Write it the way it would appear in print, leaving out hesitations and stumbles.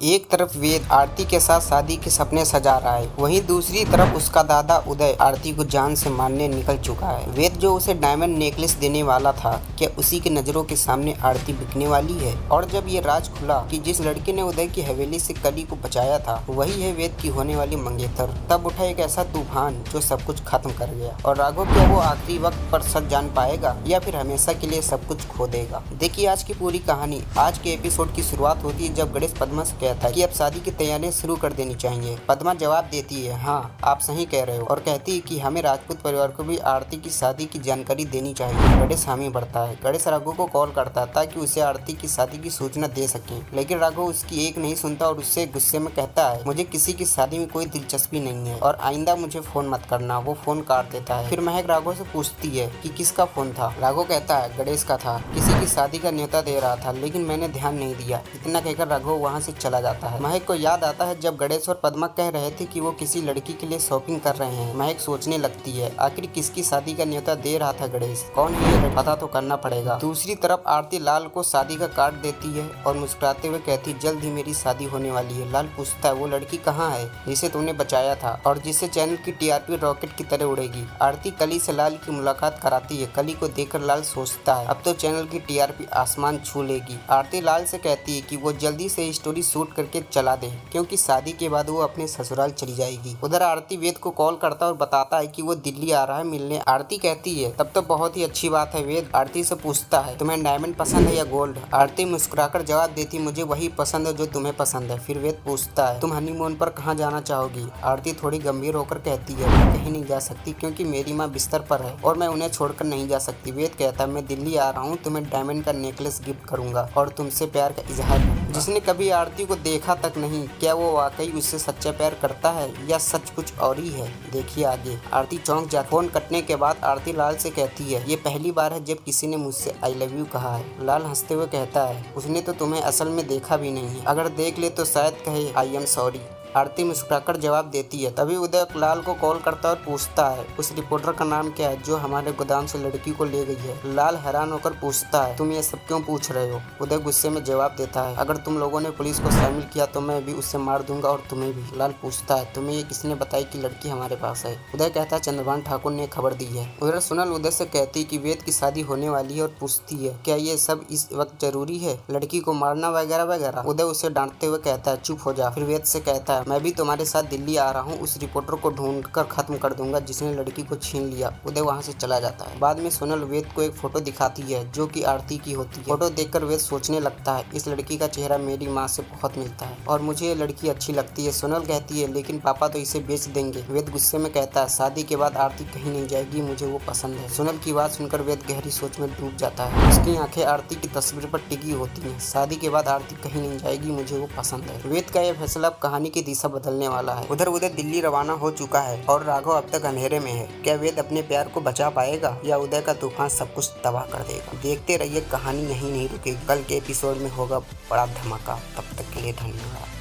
एक तरफ वेद आरती के साथ शादी के सपने सजा रहा है, वहीं दूसरी तरफ उसका दादा उदय आरती को जान से मारने निकल चुका है। वेद जो उसे डायमंड नेकलेस देने वाला था, क्या उसी की नजरों के सामने आरती बिकने वाली है? और जब ये राज खुला कि जिस लड़के ने उदय की हवेली से कली को बचाया था वही है वेद की होने वाली मंगेतर, तब उठा एक ऐसा तूफान जो सब कुछ खत्म कर गया। और राघव क्या वो आखिरी वक्त पर सच जान पाएगा या फिर हमेशा के लिए सब कुछ खो देगा? देखिए आज की पूरी कहानी। आज के एपिसोड की शुरुआत होती है जब गणेश पद्मा से कहता है कि अब शादी की तैयारियां शुरू कर देनी चाहिए। पद्मा जवाब देती है, हाँ आप सही कह रहे हो, और कहती है कि हमें राजपूत परिवार को भी आरती की शादी की जानकारी देनी चाहिए। गणेश हामी बढ़ता है। गणेश राघव को कॉल करता है ताकि उसे आरती की शादी की सूचना दे सके, लेकिन राघव उसकी एक नहीं सुनता और उससे गुस्से में कहता है, मुझे किसी की शादी में कोई दिलचस्पी नहीं है और आइंदा मुझे फोन मत करना। वो फोन काट देता है। फिर महक राघव से पूछती है कि किसका फोन था। राघव कहता है गणेश का था, किसी की शादी का न्योता दे रहा था लेकिन मैंने ध्यान नहीं दिया। इतना कहकर राघव वहाँ से चला जाता है। महक को याद आता है जब गणेश और पद्मा कह रहे थे कि वो किसी लड़की के लिए शॉपिंग कर रहे हैं। महक सोचने लगती है आखिर किसकी शादी का न्योता दे रहा था गणेश, कौन है ये पता तो करना पड़ेगा। दूसरी तरफ आरती लाल को शादी का कार्ड देती है और मुस्कुराते हुए कहती जल्द ही मेरी शादी होने वाली है। लाल पूछता है वो लड़की कहाँ है जिसे तुमने बचाया था और जिससे चैनल की टीआरपी रॉकेट की तरह उड़ेगी। आरती कली से लाल की मुलाकात कराती है। कली को देखकर लाल सोचता है अब तो चैनल की टीआरपी आसमान छू लेगी। आरती लाल से कहती है कि वो जल्दी से स्टोरी शूट करके चला दे क्योंकि शादी के बाद वो अपने ससुराल चली जाएगी। उधर आरती वेद को कॉल करता है और बताता है कि वो दिल्ली आ रहा है मिलने। आरती कहती है तब तो बहुत ही अच्छी बात है। वेद आरती से पूछता है तुम्हें डायमंड पसंद है या गोल्ड? आरती मुस्कुराकर जवाब देती मुझे वही पसंद है जो तुम्हें पसंद है। फिर वेद पूछता है तुम हनीमून पर कहाँ जाना चाहोगी? आरती थोड़ी गंभीर होकर कहती है मैं कहीं नहीं जा सकती क्योंकि मेरी माँ बिस्तर पर है और मैं उन्हें छोड़कर नहीं जा सकती। वेद कहता है मैं दिल्ली आ रहा हूँ, तुम्हें डायमंड का नेकलेस गिफ्ट करूंगा और तुमसे प्यार का इजहार करूंगा। जिसने कभी आरती को देखा तक नहीं, क्या वो वाकई उससे सच्चा प्यार करता है या सच कुछ और ही है? देखिए आगे। आरती चौंक जाती। फोन कटने के बाद आरती लाल से कहती है ये पहली बार है जब किसी ने मुझसे आई लव यू कहा है। लाल हंसते हुए कहता है उसने तो तुम्हें असल में देखा भी नहीं है, अगर देख ले तो शायद कहे आई एम सॉरी। आरती मुस्कुराकर जवाब देती है। तभी उदय लाल को कॉल करता है और पूछता है उस रिपोर्टर का नाम क्या है जो हमारे गोदाम से लड़की को ले गई है? लाल हैरान होकर पूछता है तुम ये सब क्यों पूछ रहे हो? उदय गुस्से में जवाब देता है अगर तुम लोगों ने पुलिस को शामिल किया तो मैं भी उससे मार दूंगा और तुम्हें भी। लाल पूछता है तुम्हें ये किसने बताई कि लड़की हमारे पास है? उदय कहता है चंद्रभान ठाकुर ने खबर दी है। उधर सोनल उदय से कहती कि वेद की शादी होने वाली है और पूछती है क्या ये सब इस वक्त जरूरी है, लड़की को मारना वगैरह वगैरह? उदय उसे डांटते हुए कहता है चुप हो जा। फिर वेद से कहता है मैं भी तुम्हारे साथ दिल्ली आ रहा हूँ, उस रिपोर्टर को ढूंढकर खत्म कर दूंगा जिसने लड़की को छीन लिया। उदय वहाँ से चला जाता है। बाद में सोनल वेद को एक फोटो दिखाती है जो कि आरती की होती है। फोटो देखकर वेद सोचने लगता है इस लड़की का चेहरा मेरी माँ से बहुत मिलता है और मुझे ये लड़की अच्छी लगती है। सोनल कहती है लेकिन पापा तो इसे बेच देंगे। वेद गुस्से में कहता है शादी के बाद आरती कहीं नहीं जाएगी, मुझे वो पसंद है। सोनल की बात सुनकर वेद गहरी सोच में डूब जाता है। उसकी आंखें आरती की तस्वीर पर टिकी होती है। शादी के बाद आरती कहीं नहीं जाएगी, मुझे वो पसंद है। वेद का यह फैसला अब कहानी की दिशा बदलने वाला है। उधर उदय दिल्ली रवाना हो चुका है और राघव अब तक अंधेरे में है। क्या वेद अपने प्यार को बचा पाएगा या उदय का तूफान सब कुछ तबाह कर देगा? देखते रहिए, कहानी यहीं नहीं रुकेगी। कल के एपिसोड में होगा बड़ा धमाका। तब तक के लिए धन्यवाद।